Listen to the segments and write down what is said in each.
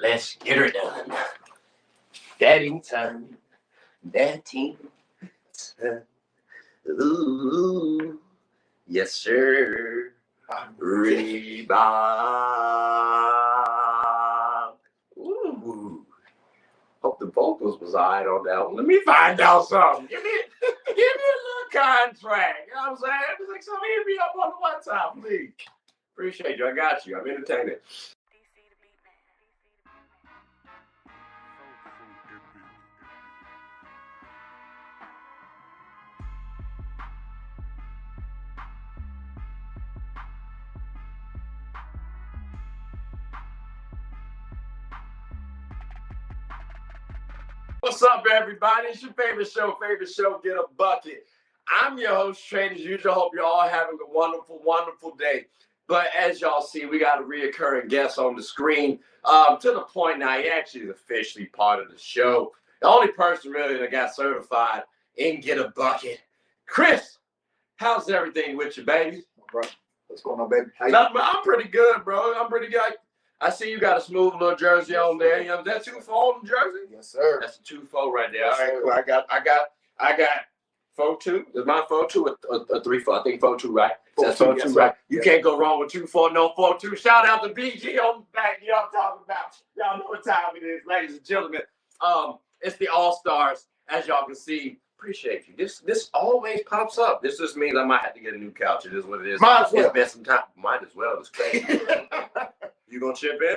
Let's get her done. Batting time. Batting time. Ooh. Yes, sir. Rebound. Ooh. Hope the vocals was all right on that one. Let me find out something. Give me a little contract. You know what I'm saying? Just like somebody hit me up on the WhatsApp, please. Appreciate you. I got you. I'm entertaining. What's up, everybody? It's your favorite show, Get a Bucket. I'm your host, Trade as usual. Hope you're all having a wonderful, wonderful day. But as y'all see, we got a reoccurring guest on the screen. To the point now, he actually is officially part of the show. The only person really that got certified in Get a Bucket. Chris, how's everything with you, baby? Bro, what's going on, baby? I'm pretty good, bro. I'm pretty good. I see you got a smooth little jersey on there. You know, that 2-4 on the jersey? Yes, sir. That's a 2-4 right there. Yes, all right, cool. I got 4-2. Is mine 4-2 or 3-4? I think 4-2, right? That's 4-2, yes, right? Sir. You can't go wrong with 2-4, no 4-2. Shout out to BG on the back. You know what I'm talking about. Y'all know what time it is, ladies and gentlemen. It's the All-Stars, as y'all can see. Appreciate you. This always pops up. This just means I might have to get a new couch. It is what it is. Might as well. It's been some time. Might as well. It's crazy. You gonna chip in?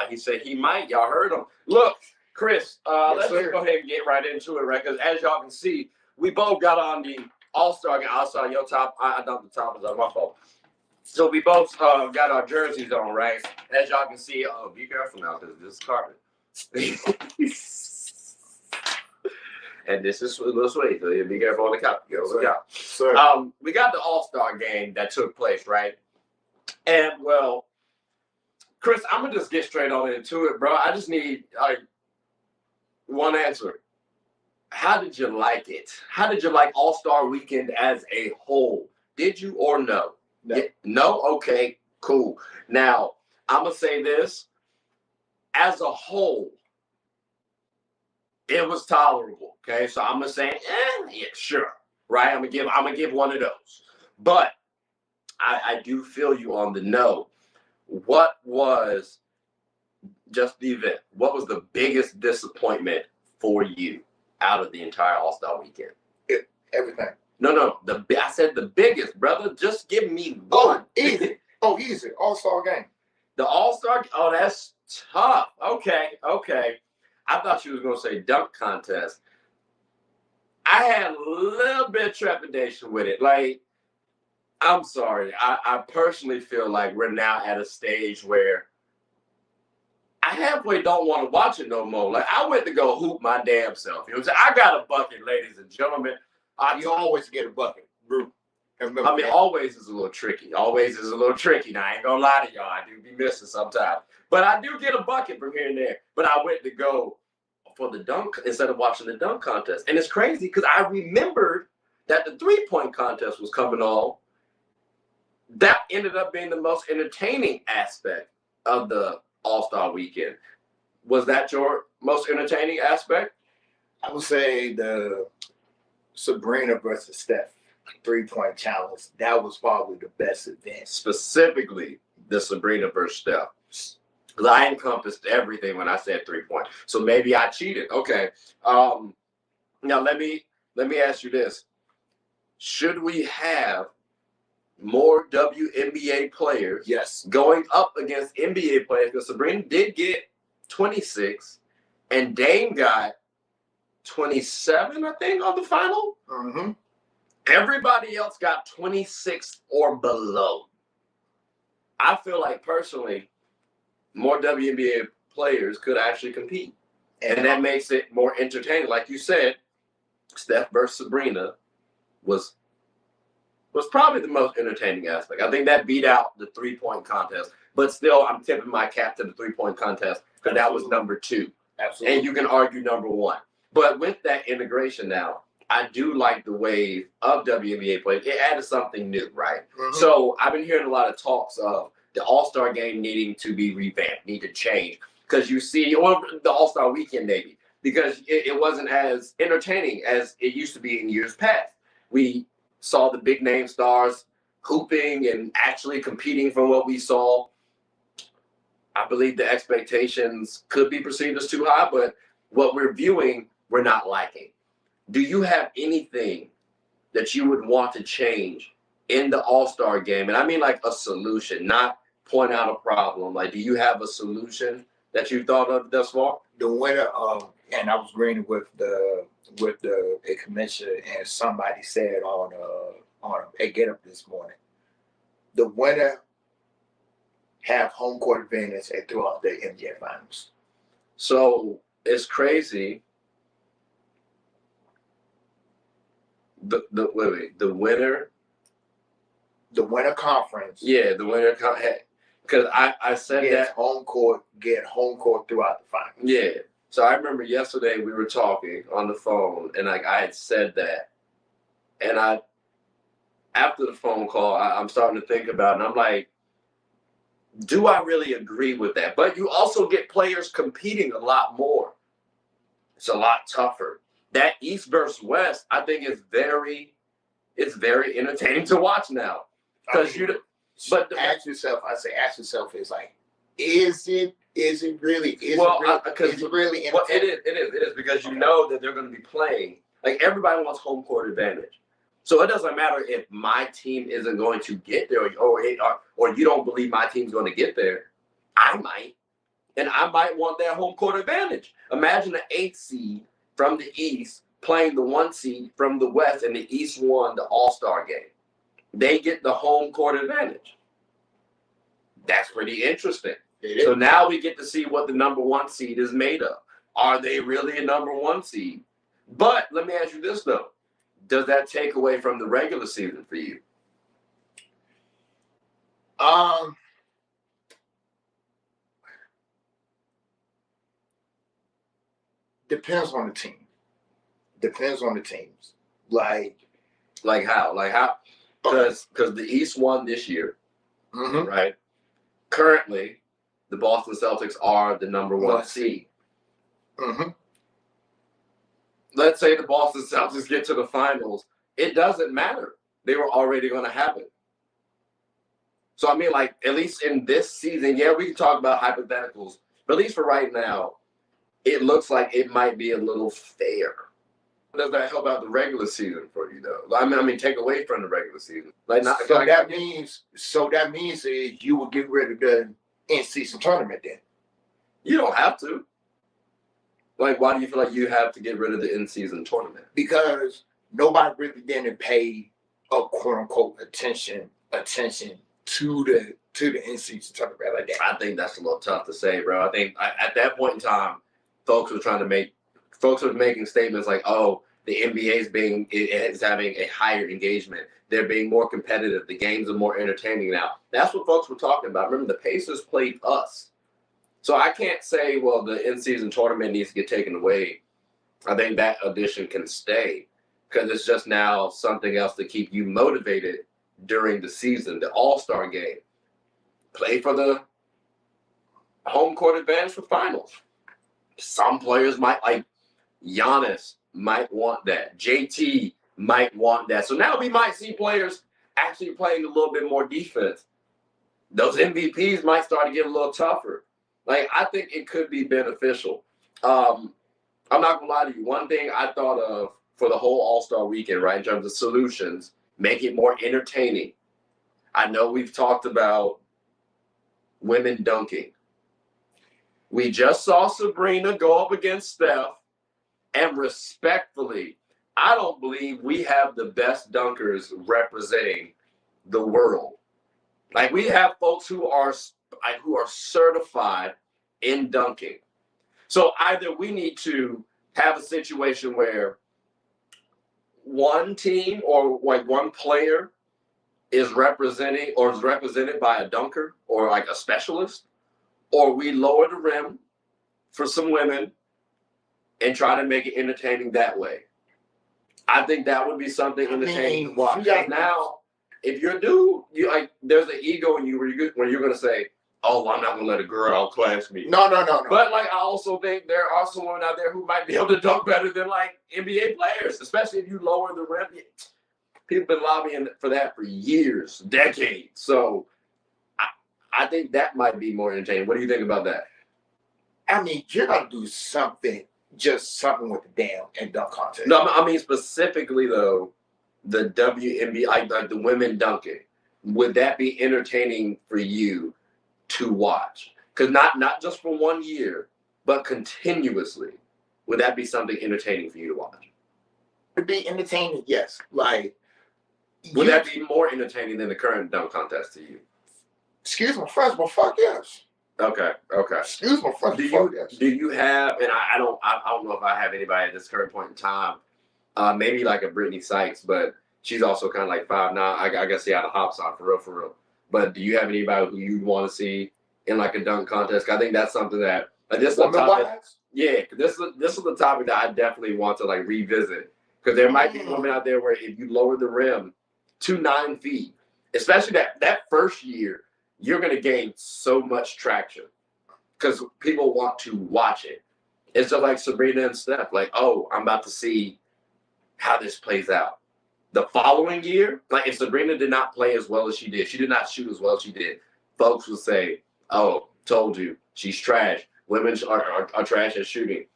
He said he might. Y'all heard him. Look, Chris, let's just go ahead and get right into it, right? Because as y'all can see, we both got on the All-Star game. I saw your top. I dumped the top. It was on my fault. So we both got our jerseys on, right? As y'all can see, be careful now because this is carpet. And this is a little sweet, so be careful on the couch. We got the All-Star game that took place, right? And, well, Chris, I'm going to just get straight on into it, bro. I just need one answer. How did you like it? How did you like All-Star Weekend as a whole? Did you or no? No. Yeah, no? Okay, cool. Now, I'm going to say this. As a whole, it was tolerable, okay? So I'm going to say, yeah, sure, right? I'm gonna give one of those. But I do feel you on the no. What was just the event? What was the biggest disappointment for you out of the entire All-Star Weekend? Everything. No. I said the biggest, brother. Just give me one. Easy. Easy. All-Star game. The All-Star? Oh, that's tough. Okay. I thought you was going to say dunk contest. I had a little bit of trepidation with it. Like, I'm sorry. I personally feel like we're now at a stage where I halfway don't want to watch it no more. Like, I went to go hoop my damn self. You know what I'm saying? I got a bucket, ladies and gentlemen. You always get a bucket, bro. Always is a little tricky. Always is a little tricky. Now, I ain't gonna lie to y'all. I do be missing sometimes. But I do get a bucket from here and there. But I went to go for the dunk instead of watching the dunk contest. And it's crazy because I remembered that the three-point contest was coming on. That ended up being the most entertaining aspect of the All-Star Weekend. Was that your most entertaining aspect? I would say the Sabrina versus Steph three-point challenge. That was probably the best event. Specifically, the Sabrina versus Steph. Because I encompassed everything when I said 3-point. So maybe I cheated. Okay. Now let me ask you this. Should we have more WNBA players going up against NBA players? Because Sabrina did get 26 and Dame got 27, I think, on the final. Mm-hmm. Everybody else got 26 or below. I feel like personally, more WNBA players could actually compete. And that makes it more entertaining. Like you said, Steph versus Sabrina was probably the most entertaining aspect. I think that beat out the three-point contest. But still, I'm tipping my cap to the three-point contest because that was number 2. Absolutely. And you can argue number 1. But with that integration now, I do like the wave of WNBA players. It added something new, right? Mm-hmm. So I've been hearing a lot of talks of the All-Star game needing to be revamped, need to change. because you see, or the All-Star Weekend maybe, because it wasn't as entertaining as it used to be in years past. We saw the big name stars hooping and actually competing for what we saw. I believe the expectations could be perceived as too high, but what we're viewing, we're not liking. Do you have anything that you would want to change in the All-Star game? And I mean like a solution, not point out a problem. Like, do you have a solution that you've thought of thus far? The winner and I was agreeing with a commissioner, and somebody said on a Get Up this morning, the winner have home court advantage throughout the NBA Finals. So it's crazy. The winner. The winner conference. Yeah, the winner because I said get that home court throughout the finals. Yeah. So I remember yesterday we were talking on the phone, and like I had said that, and after the phone call, I'm starting to think about it, and I'm like, do I really agree with that? But you also get players competing a lot more. It's a lot tougher. That East versus West, I think, is very entertaining to watch now. Because ask yourself, is like, is it really entertaining? Well, it is because you know that they're going to be playing. Like, everybody wants home court advantage. So it doesn't matter if my team isn't going to get there, or you don't believe my team's going to get there. I might. And I might want that home court advantage. Imagine the 8th seed from the East playing the 1 seed from the West, and the East won the All-Star game. They get the home court advantage. That's pretty interesting. So now we get to see what the number 1 seed is made of. Are they really a number 1 seed? But let me ask you this, though. Does that take away from the regular season for you? Depends on the team. Depends on the teams. Like how? Because the East won this year, right? Currently, the Boston Celtics are the number 1 seed. Let's say the Boston Celtics get to the finals. It doesn't matter. They were already going to have it. So, I mean, like, at least in this season, yeah, we can talk about hypotheticals, but at least for right now, it looks like it might be a little fair. Does that help out the regular season for you, though? I mean, take away from the regular season. That means that you will get rid of the in-season tournament then. You don't have to. Like, why do you feel like you have to get rid of the in-season tournament? Because nobody really didn't pay a quote-unquote attention to the in-season tournament like that. I think that's a little tough to say, bro. I think at that point in time, folks were making statements like, "Oh, the NBA is having a higher engagement. They're being more competitive. The games are more entertaining now." That's what folks were talking about. Remember, the Pacers played us. So I can't say, well, the in-season tournament needs to get taken away. I think that addition can stay because it's just now something else to keep you motivated during the season. The All-Star game. Play for the home court advantage for finals. Some players might, like Giannis, might want that. JT might want that. So now we might see players actually playing a little bit more defense. Those MVPs might start to get a little tougher. Like, I think it could be beneficial. I'm not going to lie to you. One thing I thought of for the whole All-Star weekend, right, in terms of solutions, make it more entertaining. I know we've talked about women dunking. We just saw Sabrina go up against Steph, and respectfully, I don't believe we have the best dunkers representing the world. Like, we have folks who are certified in dunking. So either we need to have a situation where one team or like one player is represented by a dunker or like a specialist, or we lower the rim for some women and try to make it entertaining that way. I think that would be something entertaining to watch. Now, if you're a dude, there's an ego in you where you're going to say, oh, I'm not gonna let a girl outclass me. No. But like, I also think there are some women out there who might be able to dunk better than like NBA players, especially if you lower the rim. People been lobbying for that for years, decades. So I think that might be more entertaining. What do you think about that? I mean, you gotta do something, just something with the damn and dunk contest. No, I mean specifically though, the WNBA, like the women dunking. Would that be entertaining for you to watch? Because not just for 1 year, but continuously. Would that be something entertaining for you to watch? It'd be entertaining, yes. Like, would that be more entertaining than the current dunk contest to you? Excuse my French, but fuck yes. Okay. Excuse my French, fuck yes. Do you have? And I don't know if I have anybody at this current point in time. Maybe like a Brittany Sykes, but she's also kind of like 5'9". I guess she had a hops on for real. But do you have anybody who you'd want to see in like a dunk contest? I think that's something that this is a topic. Yeah, this is the topic that I definitely want to like revisit, because there might be women out there where if you lower the rim to 9 feet, especially that first year, you're going to gain so much traction because people want to watch it. It's just like Sabrina and Steph, like, oh, I'm about to see how this plays out. The following year, like if Sabrina did not play as well as she did not shoot as well as she did, folks would say, oh, told you, she's trash. Women are trash at shooting.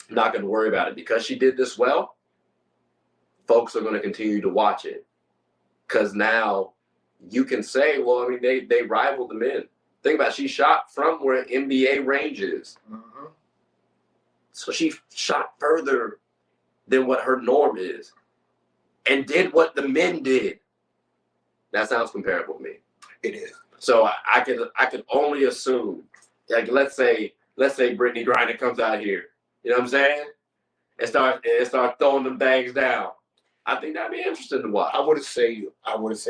I'm not going to worry about it. Because she did this well, folks are going to continue to watch it. Because now you can say, well, I mean, they rival the men. Think about it, she shot from where NBA range is. Mm-hmm. So she shot further than what her norm is and did what the men did. That sounds comparable to me. It is. So I could only assume, like let's say Brittany Griner comes out here, you know what I'm saying, and start throwing them bags down. I think that'd be interesting to watch. I wouldn't say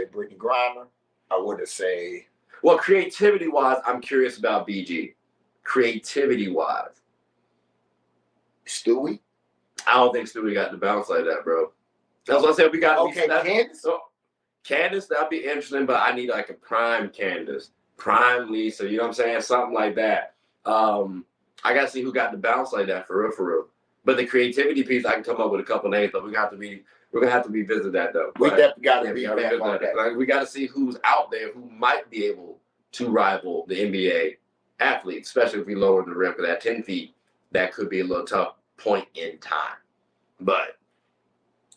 Brittany Griner. I wouldn't say. Well, creativity wise, I'm curious about BG. Creativity wise, Stewie. I don't think Stewie got the bounce like that, bro. That's what I said. We got Candace. So, Candace, that'd be interesting, but I need like a prime Candace, prime Lisa. You know what I'm saying? Something like that. I gotta see who got the bounce like that for real. But the creativity piece, I can come up with a couple names, but we're gonna have to revisit that though. We definitely gotta be back on that. Like, we gotta see who's out there who might be able to rival the NBA athletes, especially if we lower the rim for that 10 feet. That could be a little tough point in time, but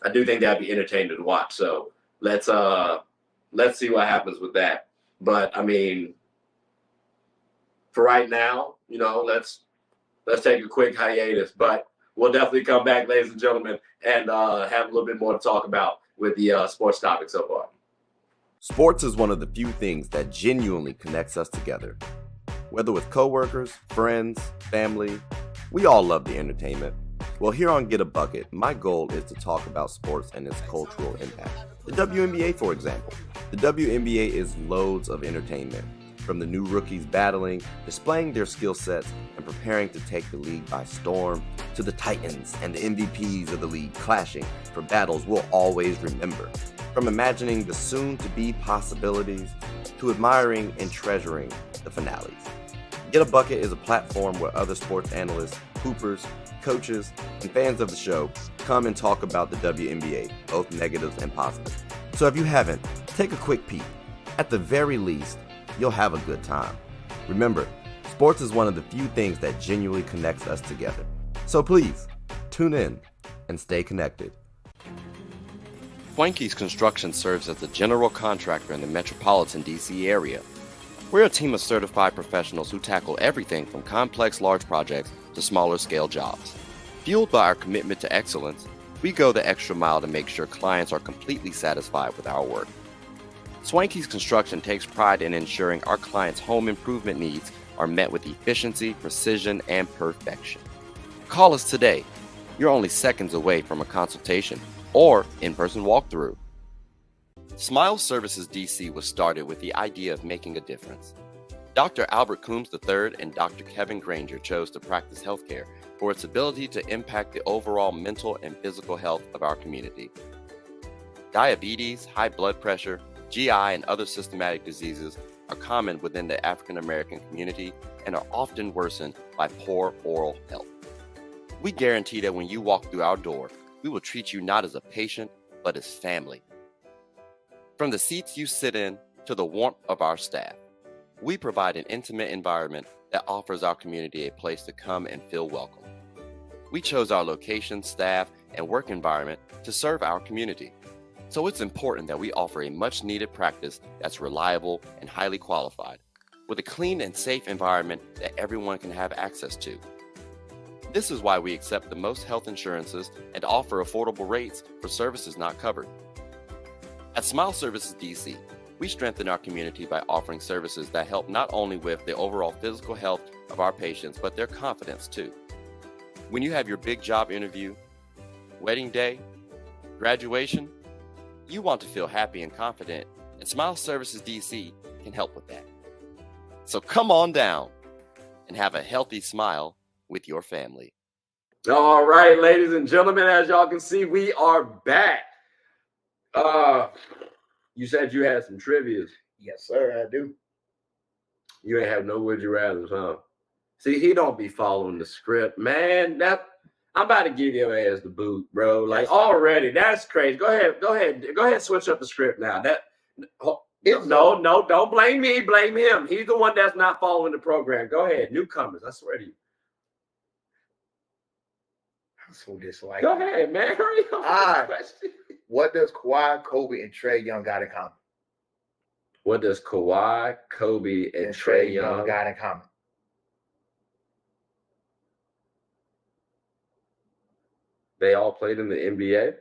I do think that'd be entertaining to watch. So let's see what happens with that. But I mean, for right now, you know, let's take a quick hiatus. But we'll definitely come back, ladies and gentlemen, and have a little bit more to talk about with the sports topic so far. Sports is one of the few things that genuinely connects us together. Whether with coworkers, friends, family, we all love the entertainment. Well, here on Get a Bucket, my goal is to talk about sports and its cultural impact. The WNBA, for example. The WNBA is loads of entertainment, from the new rookies battling, displaying their skill sets, and preparing to take the league by storm, to the titans and the MVPs of the league clashing for battles we'll always remember. From imagining the soon-to-be possibilities, to admiring and treasuring the finales. Get a Bucket is a platform where other sports analysts, hoopers, coaches, and fans of the show come and talk about the WNBA, both negatives and positives. So if you haven't, take a quick peek. At the very least, you'll have a good time. Remember, sports is one of the few things that genuinely connects us together. So please, tune in and stay connected. Swanky's Construction serves as a general contractor in the metropolitan DC area. We're a team of certified professionals who tackle everything from complex large projects to smaller scale jobs. Fueled by our commitment to excellence, we go the extra mile to make sure clients are completely satisfied with our work. Swanky's Construction takes pride in ensuring our clients' home improvement needs are met with efficiency, precision, and perfection. Call us today. You're only seconds away from a consultation or in-person walkthrough. Smile Services DC was started with the idea of making a difference. Dr. Albert Coombs III and Dr. Kevin Granger chose to practice healthcare for its ability to impact the overall mental and physical health of our community. Diabetes, high blood pressure, GI, and other systematic diseases are common within the African American community and are often worsened by poor oral health. We guarantee that when you walk through our door, we will treat you not as a patient, but as family. From the seats you sit in to the warmth of our staff, we provide an intimate environment that offers our community a place to come and feel welcome. We chose our location, staff, and work environment to serve our community. So it's important that we offer a much-needed practice that's reliable and highly qualified, with a clean and safe environment that everyone can have access to. This is why we accept the most health insurances and offer affordable rates for services not covered. At Smile Services DC, we strengthen our community by offering services that help not only with the overall physical health of our patients, but their confidence too. When you have your big job interview, wedding day, graduation, you want to feel happy and confident, and Smile Services DC can help with that. So come on down and have a healthy smile with your family. All right, ladies and gentlemen, as y'all can see, we are back. You said you had some trivias. Yes, sir, I do. You ain't have no would you rathers, huh? See, he don't be following the script, man. I'm about to give your ass the boot, bro. Like already, that's crazy. Go ahead. Switch up the script now. No, don't blame me. Blame him. He's the one that's not following the program. Go ahead, newcomers. I swear to you. I'm so disliked. Go ahead, man. Hurry up. All right. What does Kawhi, Kobe, and Trae Young got in common? What does Kawhi, Kobe, and Trae Young got in common? They all played in the NBA.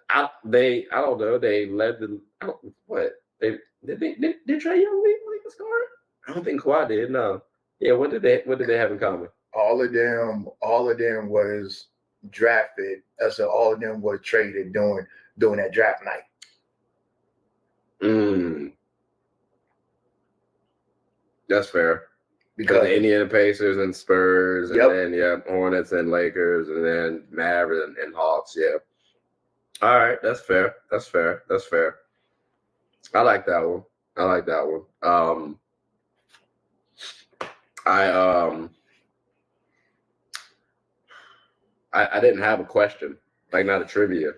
I don't know. They led the did Trae Young lead the scorer? I don't think Kawhi did. No. Yeah. What did they have in common? All of them was drafted. So all of them were traded during that draft night. That's fair. Because the Indiana Pacers and Spurs, and then Hornets and Lakers, and then Mavericks and Hawks. Yeah. All right, that's fair. I like that one. I didn't have a question, like not a trivia,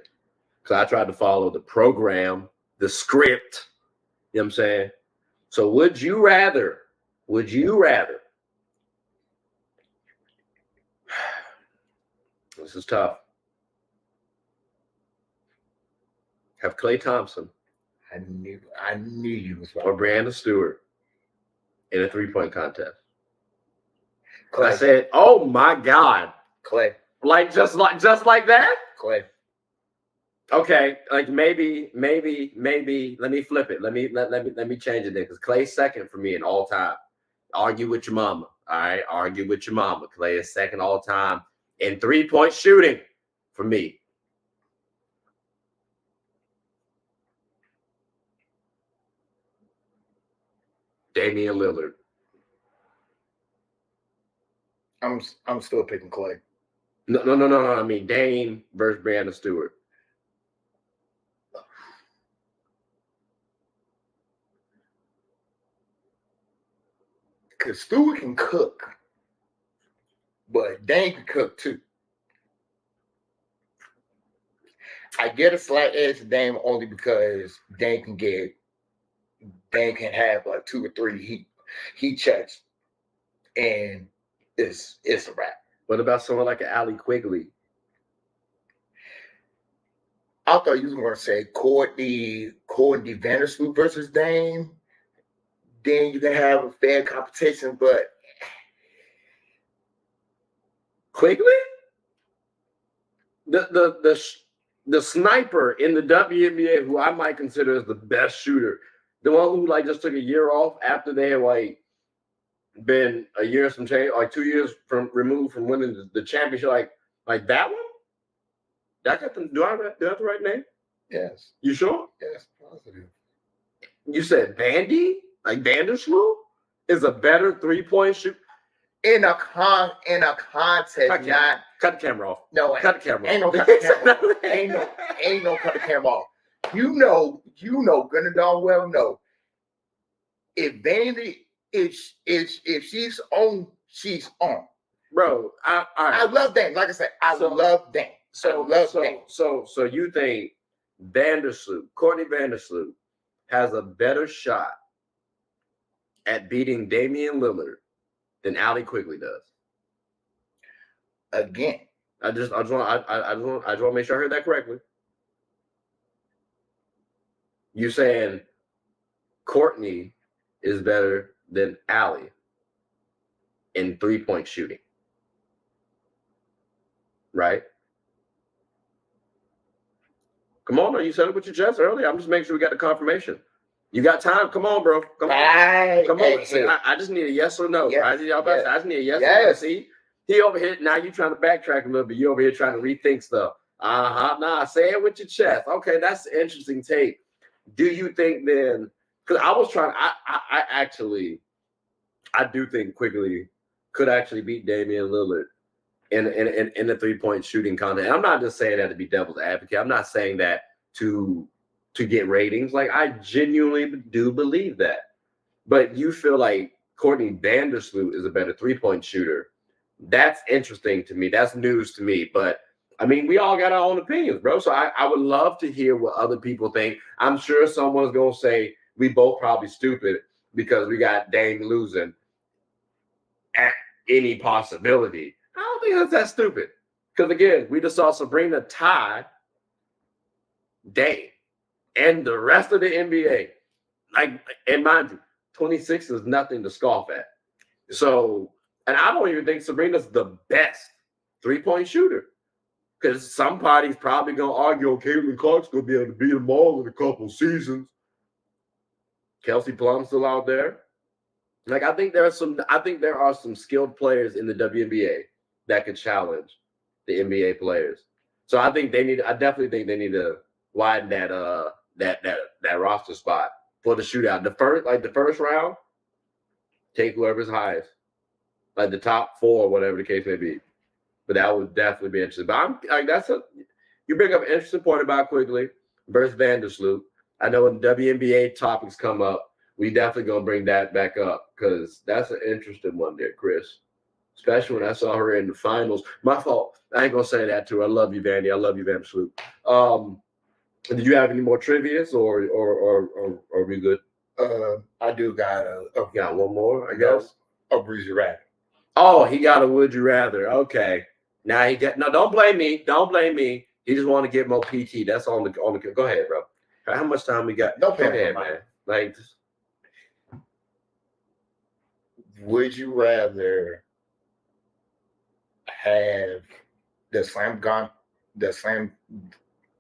because I tried to follow the program, the script. You know what I'm saying? So would you rather? This is tough. Have Klay Thompson I knew you was right. or Breanna Stewart in a 3-point contest? Klay. I said, "Oh my God, Klay. like just like that." Klay. Okay, like maybe. Let me flip it. Let me change it there, because Klay's second for me in all time. Argue with your mama. All right, argue with your mama. Klay is second all time in 3-point shooting for me. Damian Lillard. I'm still picking Klay. No. I mean Dame versus Breanna Stewart. Because Stewart can cook, but Dame can cook too. I get a slight edge to Dame only because Dame can have like 2 or 3 heat checks, and it's a wrap. What about someone like an Allie Quigley? I thought you was going to say Courtney Vandersloot versus Dame. Then you can have a fair competition, but Quigley, the sniper in the WNBA, who I might consider as the best shooter, the one who like just took a year off after they had like been a year some change, like 2 years removed from winning the championship, like that one. Do I have the right name? Yes. You sure? Yes, positive. You said Vandy? Like Vandersloot is a better 3-point shoot in a contest. Cut the camera off. No, cut the camera off. Ain't no cut the camera off. Ain't no cut the camera off. you know, good and darn well know. If Vandy if she's on, she's on. Bro, I love Dan. Like I said, I love Dan. So you think Courtney Vandersloot has a better shot at beating Damian Lillard than Allie Quigley does? Again, I just want to make sure I heard that correctly. You saying Courtney is better than Allie in 3-point shooting, right? Come on, you said it with your chest earlier. I'm just making sure we got the confirmation. You got time? Come on, bro. Come on. Come on. See, I just need a yes or no. Yes, I just need a yes or no. See, he over here. Now you trying to backtrack a little bit. You over here trying to rethink stuff. Nah, say it with your chest. Okay, that's an interesting take. Do you think then, because I was trying, I do think Quigley could actually beat Damian Lillard in the 3-point shooting contest. And I'm not just saying that to be devil's advocate. I'm not saying that to get ratings. Like, I genuinely do believe that. But you feel like Courtney Vandersloot is a better 3-point shooter. That's interesting to me. That's news to me. But I mean, we all got our own opinions, bro. So I would love to hear what other people think. I'm sure someone's going to say we both probably stupid because we got Dame losing at any possibility. I don't think that's that stupid. Because, again, we just saw Sabrina tie Dame and the rest of the NBA. Like, and mind you, 26 is nothing to scoff at. So, and I don't even think Sabrina's the best 3-point shooter. Because somebody's probably going to argue, Caitlin Clark's going to be able to beat them all in a couple seasons. Kelsey Plum's still out there. Like, I think there are some skilled players in the WNBA that could challenge the NBA players. So I definitely think they need to widen that roster spot for the shootout. The first round, take whoever's highest. Like the top 4, whatever the case may be. But that would definitely be interesting. But you bring up an interesting point about Quigley versus Vandersloot. I know when WNBA topics come up, we definitely gonna bring that back up because that's an interesting one there, Chris. Especially when I saw her in the finals. My fault. I ain't gonna say that to her. I love you, Vandy. I love you, Vandersloot. Did you have any more trivias or are we good? I do got one more, I guess. A Breezy Rabbit. Oh, he got a would you rather. Okay. Now don't blame me. Don't blame me. He just want to get more PT. That's on the go ahead, bro. How much time we got? No, go ahead, man. Like, would you rather have the slam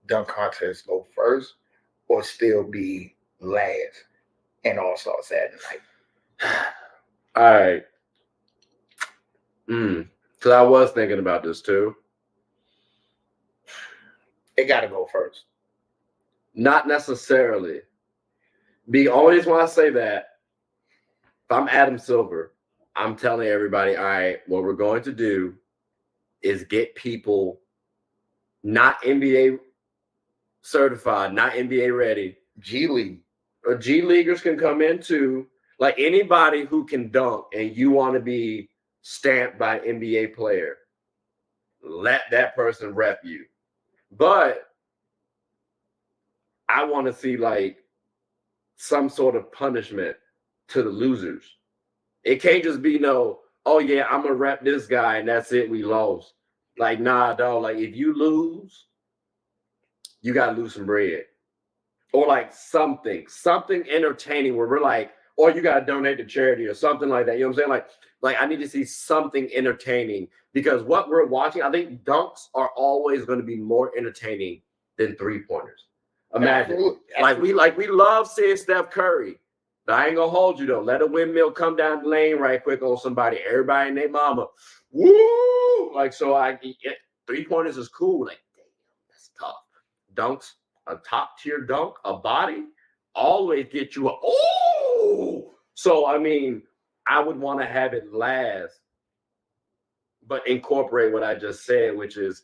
dunk contest go first or still be last and All-Star Saturday night? All right. Because I was thinking about this too. It got to go first. Not necessarily. The only reason why I say that, if I'm Adam Silver, I'm telling everybody, all right, what we're going to do is get people not NBA certified, not NBA ready. G League. Or G Leaguers can come in too. Like anybody who can dunk and you want to be stamped by an NBA player, let that person rep you. But I want to see like some sort of punishment to the losers. It can't just be oh yeah, I'm gonna rep this guy and that's it, we lost. Like, nah, dog. Like if you lose, you gotta lose some bread. Or like something entertaining where we're like, or you gotta donate to charity or something like that. You know what I'm saying? Like I need to see something entertaining because what we're watching, I think dunks are always going to be more entertaining than 3-pointers. Imagine, absolutely. we love seeing Steph Curry, but I ain't gonna hold you though. Let a windmill come down the lane right quick on somebody. Everybody and their mama, woo! Like so, 3-pointers is cool. Like, damn, that's tough. Dunks, a top tier dunk, a body, always get you oh. So I mean, I would want to have it last, but incorporate what I just said, which is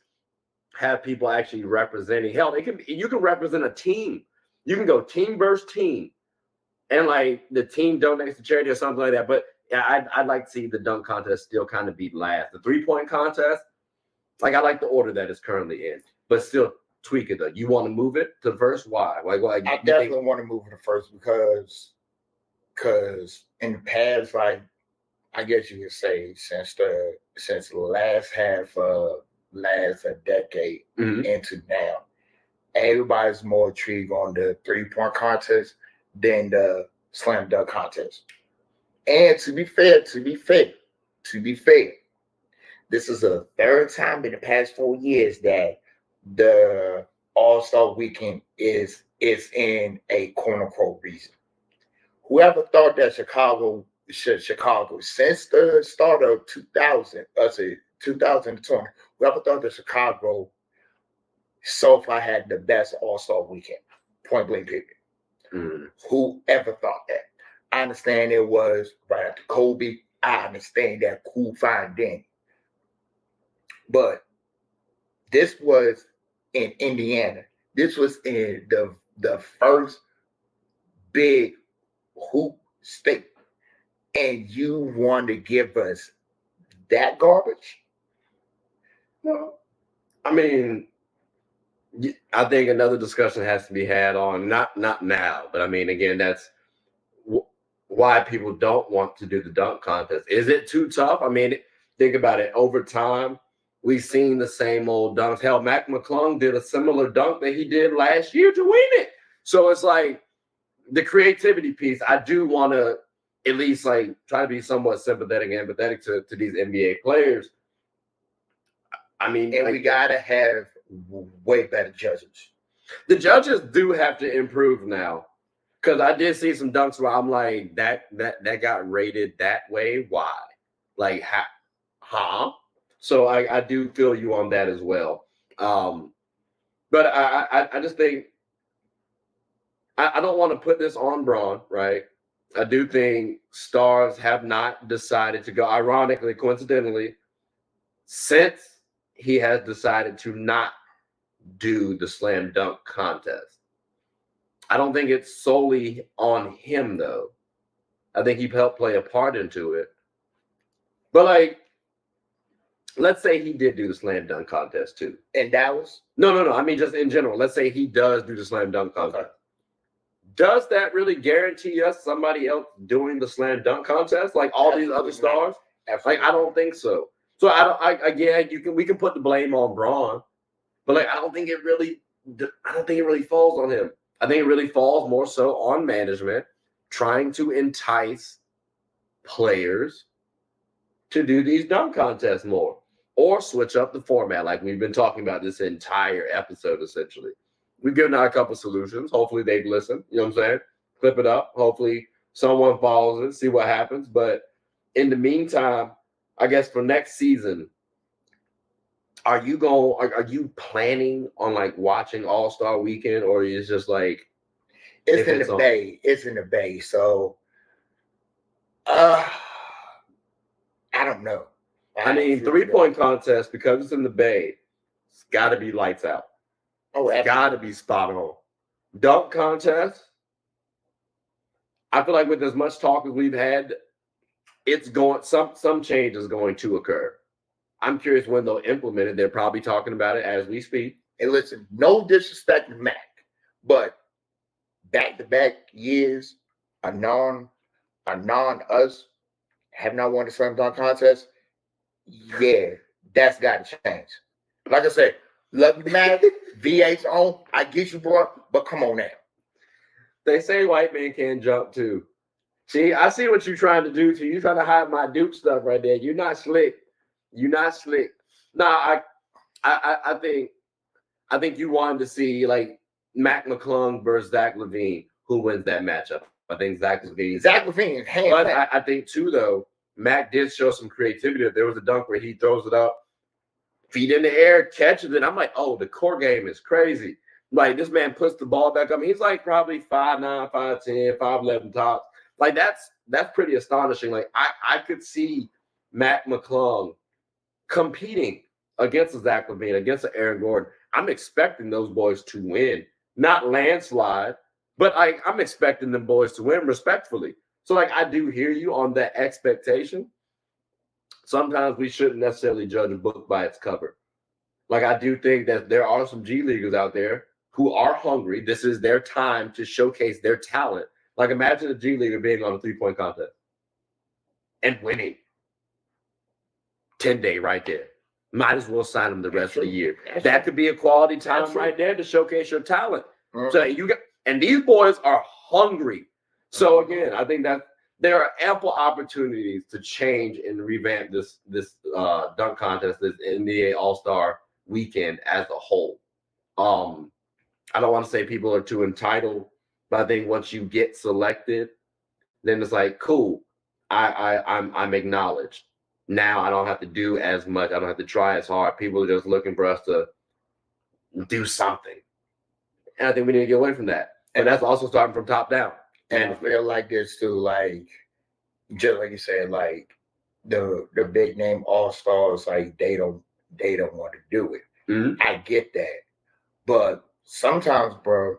have people actually representing. Hell, you can represent a team. You can go team versus team, and like the team donates to charity or something like that. But yeah, I'd like to see the dunk contest still kind of be last. The 3-point contest, like I like the order that it's currently in, but still tweak it though. You want to move it to the first? Why? Like, I definitely want to move to the first because in the past, like I guess you could say since the last half of last a decade into now, everybody's more intrigued on the 3-point contest than the slam dunk contest. And to be fair, this is the third time in the past 4 years that the All-Star Weekend is in a quote-unquote region. Whoever thought that Chicago since the start of 2020, whoever thought that Chicago so far had the best All-Star Weekend, point blank period. Whoever thought that? I understand it was right after Kobe. I understand that cool, fine, Danny. But this was in Indiana. This was in the first big hoop state. And you want to give us that garbage? No. I mean, I think another discussion has to be had on, not now, but I mean, again, that's why people don't want to do the dunk contest. Is it too tough? I mean, think about it. Over time, we've seen the same old dunks. Hell, Mac McClung did a similar dunk that he did last year to win it. So it's like the creativity piece. I do want to at least like try to be somewhat sympathetic and empathetic to these NBA players. I mean, and we gotta have way better judges. The judges do have to improve now, because I did see some dunks where I'm like, that got rated that way. Why? Like, huh? So I do feel you on that as well. But I just think I don't want to put this on Bron, right? I do think stars have not decided to go. Ironically, coincidentally, since he has decided to not do the slam dunk contest. I don't think it's solely on him, though. I think he helped play a part into it. But, like, let's say he did do the slam dunk contest, too. In Dallas? No. I mean, just in general. Let's say he does do the slam dunk contest. Okay. Does that really guarantee us somebody else doing the slam dunk contest, like all these other stars? Like, I don't think so. So we can put the blame on Bron, but like I don't think it really falls on him. I think it really falls more so on management trying to entice players to do these dunk contests more or switch up the format, like we've been talking about this entire episode. Essentially, we've given out a couple solutions. Hopefully they've listened. You know what I'm saying? Clip it up. Hopefully someone follows it. See what happens. But in the meantime, I guess for next season, are you planning on like watching All-Star Weekend, or is just like it's in the Bay? It's in the Bay, so I don't know. I mean, 3-point contest, because it's in the Bay, it's got to be lights out. Oh, it's got to be spot on. Dunk contest, I feel like with as much talk as we've had, it's going some change is going to occur. I'm curious when they'll implement it. They're probably talking about it as we speak. And listen, no disrespect to Mac, but back-to-back years, a non-us have not won the slam dunk contest. Yeah, that's got to change. Like I said, love you, Mac. V8's on. I get you, bro, but come on now. They say white man can't jump too. See, I see what you're trying to do. You're trying to hide my Duke stuff right there. You're not slick. Nah, I think you wanted to see like Mac McClung versus Zach LaVine. Who wins that matchup? I think Zach LaVine. But I think too, though, Mac did show some creativity. There was a dunk where he throws it up, feet in the air, catches it. I'm like, oh, the core game is crazy. Like this man puts the ball back up. He's like probably 5'9", 5'10", 5'11" tops. Like that's pretty astonishing. Like I could see Mac McClung competing against a Zach LaVine, against an Aaron Gordon. I'm expecting those boys to win, not landslide, But I'm expecting them boys to win respectfully. So like I do hear you on that expectation. Sometimes we shouldn't necessarily judge a book by its cover. Like I do think that there are some G Leaguers out there who are hungry. This is their time to showcase their talent. Like imagine a G Leaguer being on a 3-point contest and winning 10-day right there. Might as well sign them the rest of the year. That could be a quality time right there to showcase your talent. So you got, and these boys are hungry. So again, I think that there are ample opportunities to change and revamp this dunk contest, this NBA All-Star weekend as a whole. I don't want to say people are too entitled, but I think once you get selected, then it's like, cool, I'm acknowledged. Now I don't have to do as much. I don't have to try as hard. People are just looking for us to do something. And I think we need to get away from that. And that's also starting from top down. And I feel like this too, like just like you said, like the big name all stars, like they don't want to do it. Mhm. I get that, but sometimes, bro,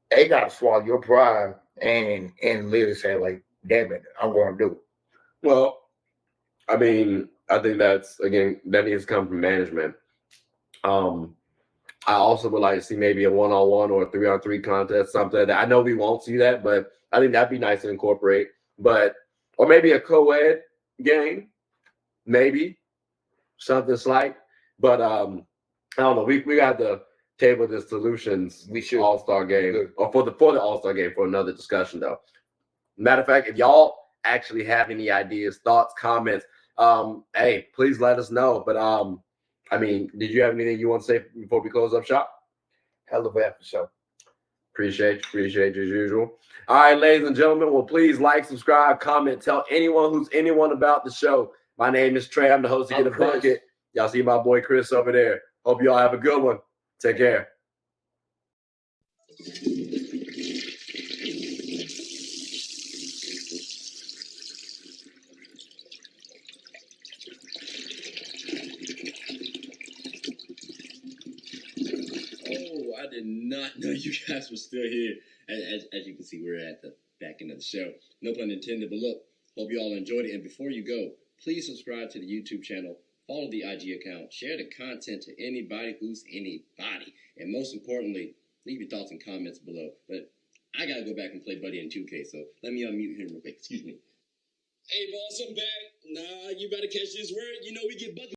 they gotta swallow your pride and literally say, like, damn it, I'm going to do it. Well, I mean, I think that's again that needs to come from management. I also would like to see maybe a 1-on-1 or a 3-on-3 contest, something that I know we won't see that, but I think that'd be nice to incorporate. But or maybe a co-ed game, maybe something slight. But I don't know. We got to table the solutions. We should. All-Star game or for the All-Star game for another discussion though. Matter of fact, if y'all actually have any ideas, thoughts, comments, hey, please let us know. But I mean, did you have anything you want to say before we close up shop? Hell of an episode. Appreciate you as usual. All right, ladies and gentlemen, well, please like, subscribe, comment, tell anyone who's anyone about the show. My name is Trey. I'm the host of Get a Bucket. Y'all see my boy Chris over there. Hope y'all have a good one. Take care. Oh, I did not know you guys were still here. As you can see, we're at the back end of the show. No pun intended, but look, hope you all enjoyed it. And before you go, please subscribe to the YouTube channel, follow the IG account, share the content to anybody who's anybody. And most importantly, leave your thoughts and comments below. But I got to go back and play Buddy in 2K, so let me unmute him real quick. Excuse me. Hey, boss, I'm back. Nah, you better catch this word. You know we get Bucky.